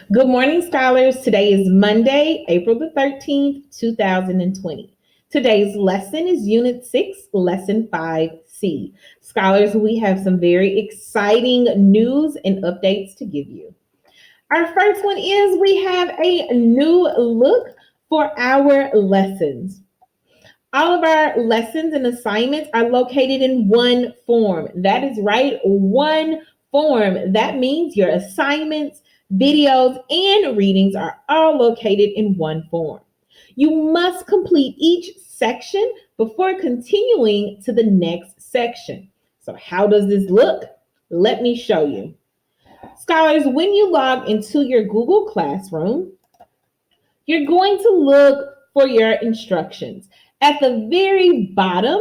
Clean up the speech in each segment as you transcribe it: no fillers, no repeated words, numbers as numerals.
Good morning, scholars. Today is Monday, April the 13th, 2020. Today's lesson is Unit 6, Lesson 5C. Scholars, we have some very exciting news and updates to give you. Our first one is we have a new look for our lessons. All of our lessons and assignments are located in one form. That is right, one form. That means your assignments, videos, and readings are all located in one form. You must complete each section before continuing to the next section. So, how does this look? Let me show you. Scholars, when you log into your Google Classroom, you're going to look for your instructions. At the very bottom,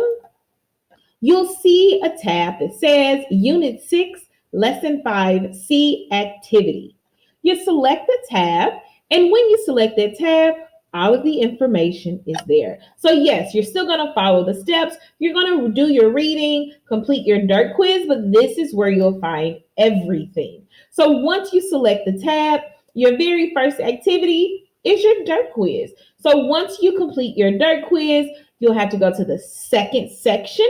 you'll see a tab that says Unit 6, Lesson 5C Activity. You select the tab, and when you select that tab, all of the information is there. So yes, you're still going to follow the steps. You're going to do your reading, complete your dirt quiz, but this is where you'll find everything. So once you select the tab, your very first activity is your dirt quiz. So once you complete your dirt quiz, you'll have to go to the second section,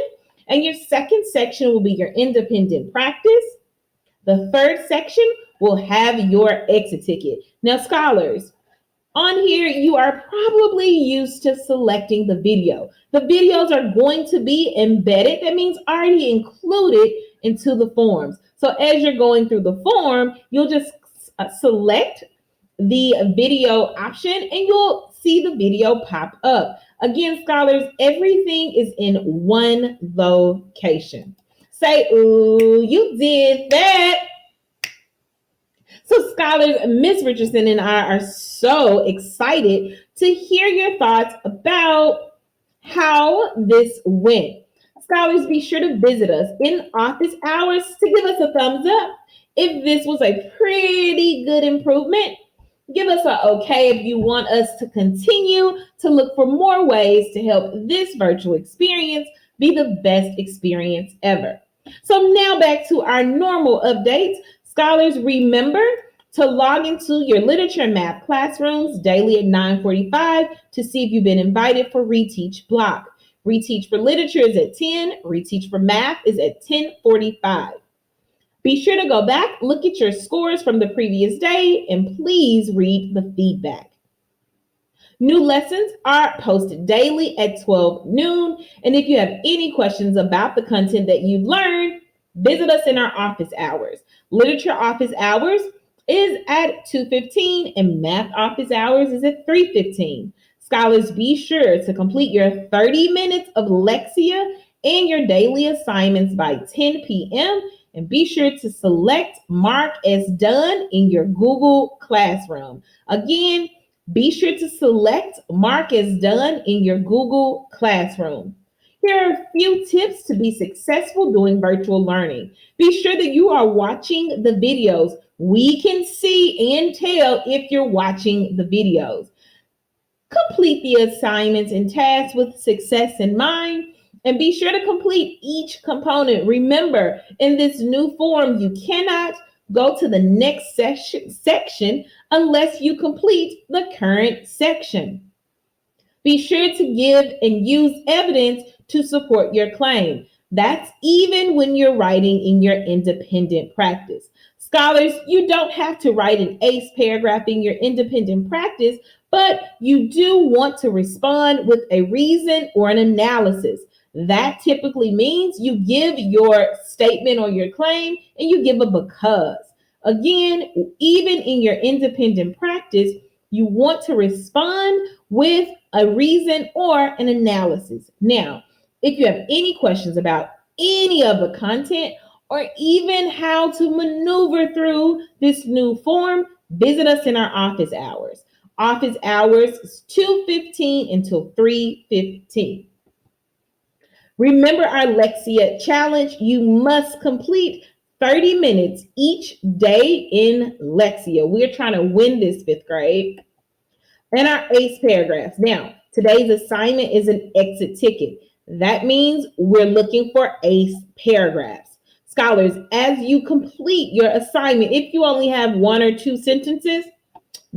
and your second section will be your independent practice. The third section will have your exit ticket. Now, scholars, on here, you are probably used to selecting the video. The videos are going to be embedded. That means already included into the forms. So as you're going through the form, you'll just select the video option and you'll see the video pop up. Again, scholars, everything is in one location. Say, ooh, you did that. So, scholars, Miss Richardson and I are so excited to hear your thoughts about how this went. Scholars, be sure to visit us in office hours to give us a thumbs up. If this was a pretty good improvement, give us a okay if you want us to continue to look for more ways to help this virtual experience be the best experience ever. So now back to our normal updates. Scholars, remember to log into your literature and math classrooms daily at 9:45 to see if you've been invited for Reteach block. Reteach for literature is at 10, Reteach for math is at 10:45. Be sure to go back, look at your scores from the previous day, and please read the feedback. New lessons are posted daily at 12 noon. And if you have any questions about the content that you've learned, visit us in our office hours. Literature office hours is at 2:15 and math office hours is at 3:15. Scholars, be sure to complete your 30 minutes of Lexia and your daily assignments by 10 p.m. and be sure to select Mark as done in your Google Classroom. Again, be sure to select Mark as done in your Google Classroom. Here are a few tips to be successful doing virtual learning. Be sure that you are watching the videos. We can see and tell if you're watching the videos. Complete the assignments and tasks with success in mind, and be sure to complete each component. Remember, in this new form, you cannot go to the next section unless you complete the current section. Be sure to give and use evidence to support your claim. That's even when you're writing in your independent practice. Scholars, you don't have to write an ace paragraph in your independent practice, but you do want to respond with a reason or an analysis. That typically means you give your statement or your claim and you give a because. Again, even in your independent practice, you want to respond with a reason or an analysis. Now, if you have any questions about any of the content or even how to maneuver through this new form, visit us in our office hours. Office hours is 2:15 until 3:15. Remember our Lexia challenge. You must complete 30 minutes each day in Lexia. We're trying to win this fifth grade. And our ACE paragraphs. Now, today's assignment is an exit ticket. That means we're looking for ACE paragraphs. Scholars, as you complete your assignment, if you only have one or two sentences,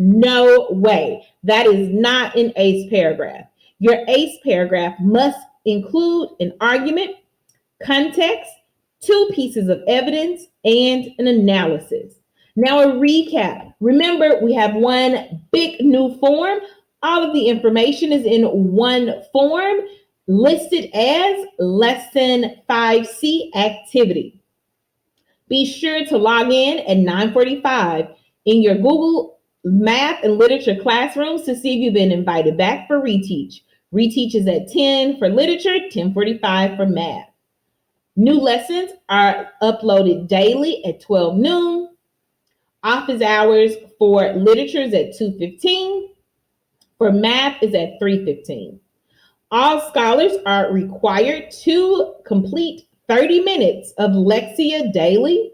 No way. That is not an ACE paragraph. Your ACE paragraph must include an argument, context, two pieces of evidence, and an analysis. Now, a recap. Remember, we have one big new form. All of the information is in one form listed as Lesson 5C activity. Be sure to log in at 9:45 in your Google Math and Literature classrooms to see if you've been invited back for reteach. Reteach is at 10 for literature, 10:45 for math. New lessons are uploaded daily at 12 noon. Office hours for literature is at 2:15. For math is at 3:15. All scholars are required to complete 30 minutes of Lexia daily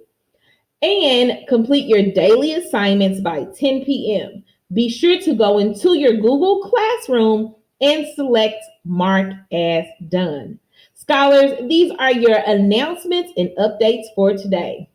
and complete your daily assignments by 10 p.m. Be sure to go into your Google Classroom and select Mark as Done. Scholars, these are your announcements and updates for today.